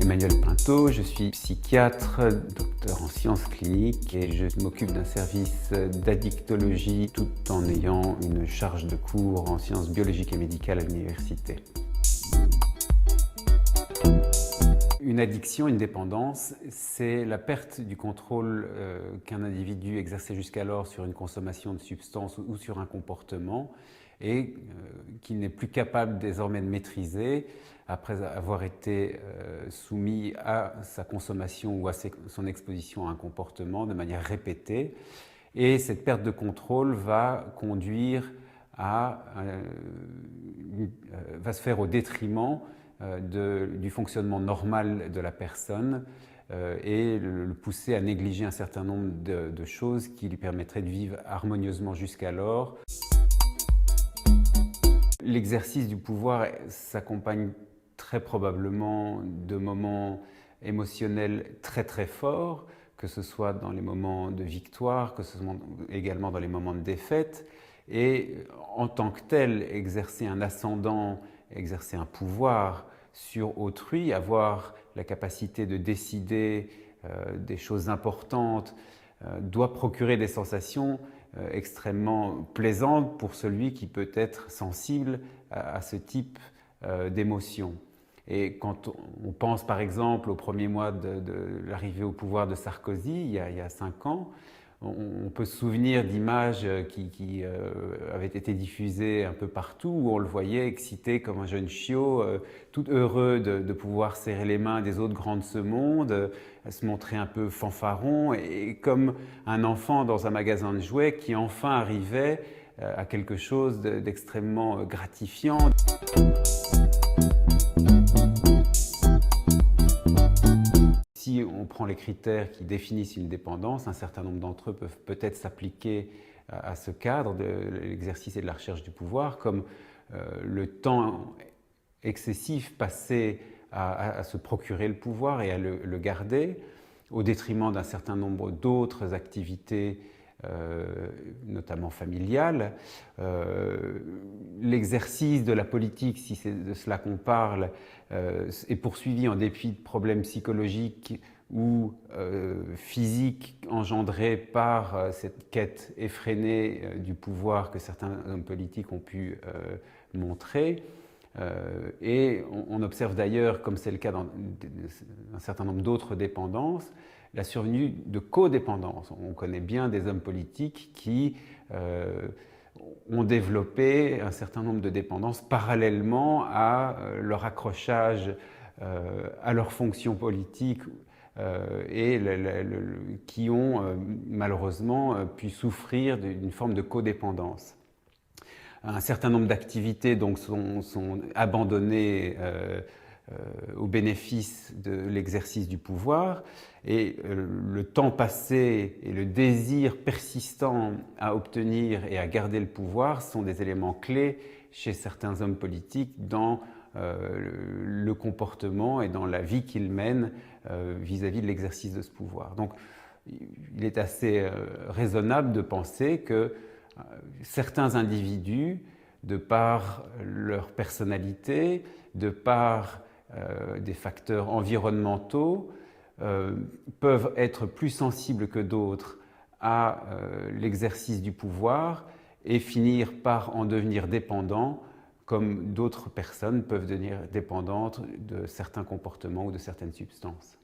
Emmanuel Pinto, je suis psychiatre, docteur en sciences cliniques et je m'occupe d'un service d'addictologie tout en ayant une charge de cours en sciences biologiques et médicales à l'université. Une addiction, une dépendance, c'est la perte du contrôle qu'un individu exerçait jusqu'alors sur une consommation de substances ou sur un comportement et qu'il n'est plus capable désormais de maîtriser après avoir été soumis à sa consommation ou à son exposition à un comportement de manière répétée. Et cette perte de contrôle va conduire va se faire au détriment du fonctionnement normal de la personne et le pousser à négliger un certain nombre de choses qui lui permettraient de vivre harmonieusement jusqu'alors. L'exercice du pouvoir s'accompagne très probablement de moments émotionnels très très forts, que ce soit dans les moments de victoire, que ce soit également dans les moments de défaite. Et en tant que tel, exercer un ascendant, exercer un pouvoir sur autrui, avoir la capacité de décider des choses importantes, doit procurer des sensations extrêmement plaisantes pour celui qui peut être sensible à ce type d'émotions. Et quand on pense par exemple aux premiers mois de l'arrivée au pouvoir de Sarkozy, il y a 5 ans, on peut se souvenir d'images qui avaient été diffusées un peu partout, où on le voyait excité comme un jeune chiot, tout heureux de pouvoir serrer les mains des autres grands de ce monde, se montrer un peu fanfaron, et comme un enfant dans un magasin de jouets qui enfin arrivait à quelque chose d'extrêmement gratifiant. Si on prend les critères qui définissent une dépendance, un certain nombre d'entre eux peuvent peut-être s'appliquer à ce cadre de l'exercice et de la recherche du pouvoir, comme le temps excessif passé à se procurer le pouvoir et à le garder, au détriment d'un certain nombre d'autres activités, notamment familiales. L'exercice de la politique, si c'est de cela qu'on parle, est poursuivi en dépit de problèmes psychologiques ou physiques engendrés par cette quête effrénée du pouvoir que certains hommes politiques ont pu montrer. Et on observe d'ailleurs, comme c'est le cas dans un certain nombre d'autres dépendances, la survenue de codépendance. On connaît bien des hommes politiques qui ont développé un certain nombre de dépendances parallèlement à leur accrochage à leur fonction politique et qui ont malheureusement pu souffrir d'une forme de codépendance. Un certain nombre d'activités donc sont abandonnées au bénéfice de l'exercice du pouvoir, et le temps passé et le désir persistant à obtenir et à garder le pouvoir sont des éléments clés chez certains hommes politiques dans le comportement et dans la vie qu'ils mènent vis-à-vis de l'exercice de ce pouvoir. Donc il est assez raisonnable de penser que certains individus, de par leur personnalité, de par des facteurs environnementaux, peuvent être plus sensibles que d'autres à l'exercice du pouvoir et finir par en devenir dépendants, comme d'autres personnes peuvent devenir dépendantes de certains comportements ou de certaines substances.